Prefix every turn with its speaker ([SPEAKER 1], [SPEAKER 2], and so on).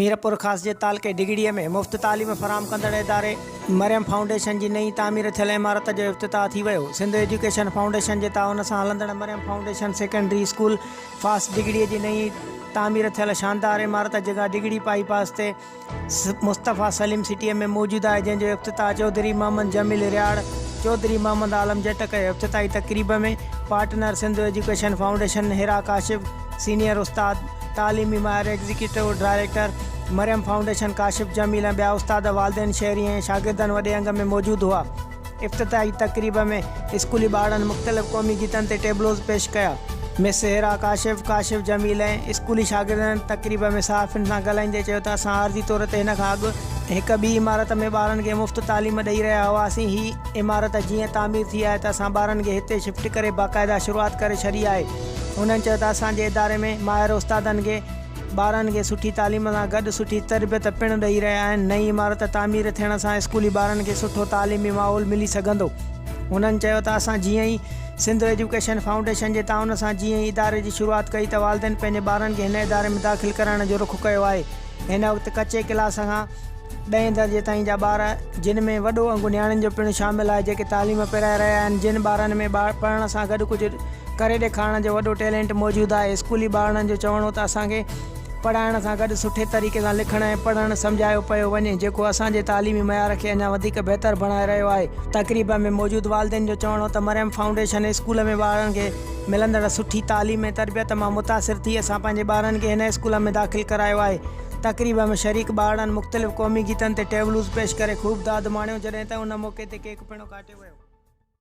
[SPEAKER 1] मीरपुर ख़ास जे तालके डिगड़ीअ में मुफ़्त तालीम फराहम कंदड़ इदारे मरियम फाउंडेशन जी नई तामीर थियल इमारत जो इफ़्तिताह थी वियो। सिंध एजुकेशन फाउंडेशन जे ताउन सां हलंदड़ मरियम फाउंडेशन सेकेंडरी स्कूल फास डिगड़ीअ जी नई तामीर थियल शानदार इमारत जगह डिगड़ी बाईपास ते मुस्तफ़ा सलीम सिटीअ में मौजूदु आहे, जंहिंजो इफ़्तिताह चौधरी मोहम्मद जमील रियाड़ चौधरी मोहम्मद आलम जट कयो। इफ़्तिताही तक़रीब में partner Sindh education foundation Hira Kashif, senior उस्ताद तालीमी माहिर executive director Maryam foundation Kashif Jamil ऐं ॿिया उस्ताद वालदेन शहरी ऐं शागिर्दनि वॾे अंग में मौजूदु हुआ। इफ़्तिताही तक़रीब में स्कूली ॿारनि मुख़्तलिफ़ क़ौमी गीतनि ते टेबलोज़ पेश कया। मिस हिरा काशिफ जमील ऐं स्कूली शागिर्दनि तक़रीब में सहाफ़ियुनि सां ॻाल्हाईंदे चयो त असां आर्ज़ी तौर ते हिन खां अॻु हिक ॿी इमारत में ॿारनि खे मुफ़्त तालीम ॾेई रहिया हुआसीं। ही इमारत जीअं तामीर थी आहे त असां ॿारनि खे हिते शिफ्ट करे बाक़ाइदा शुरूआति करे छॾी आहे। उन्हनि चयो त असांजे इदारे में माहिर उस्तादनि खे ॿारनि खे सुठी तालीम सां गॾु सुठी तरबियत पिणु ॾेई रहिया आहिनि। नई इमारत तामीर थियण सां स्कूली ॿारनि खे सुठो तालीमी माहौल मिली सघंदो। उन्हनि चयो त असां जीअं ई सिंध एजुकेशन फाउंडेशन जे ताउन सां जीअं ई इदारे जी शुरूआति कई त वालदेन पंहिंजे ॿारनि खे हिन इदारे में दाख़िल कराइण जो रुख़ कयो आहे। हिन वक़्तु कचे क्लास खां 10 दर्जे ताईं जा ॿार, जिन में वॾो अंगु नियाणियुनि जो पिणु शामिल आहे, जेके तालीम पिराए रहिया आहिनि। जिन ॿारनि में पढ़ण सां गॾु कुझु करे ॾेखारण जो वॾो टैलेंट मौजूदु आहे। स्कूली ॿारनि जो चवणो त असांखे पढ़ाइण सां गॾु सुठे तरीक़े सां लिखणु ऐं पढ़णु सम्झायो पियो वञे, जेको असांजे तालीमी मयार खे अञा वधीक बहितरु बणाए रहियो आहे। तक़रीब में मौजूदु वालदेन जो चवणो त मरियम फाउंडेशन स्कूल में ॿारनि खे मिलंदड़ सुठी तालीम ऐं तरबियत मां मुतासिर थी असां पंहिंजे ॿारनि खे हिन स्कूल में दाख़िल करायो आहे। तक़रीब में शरीक ॿारनि मुख़्तलिफ़ क़ौमी गीतनि ते टेबलूज़ पेश करे ख़ूब दाद माणियो, जॾहिं त उन मौक़े ते केक पिणु काटियो वियो।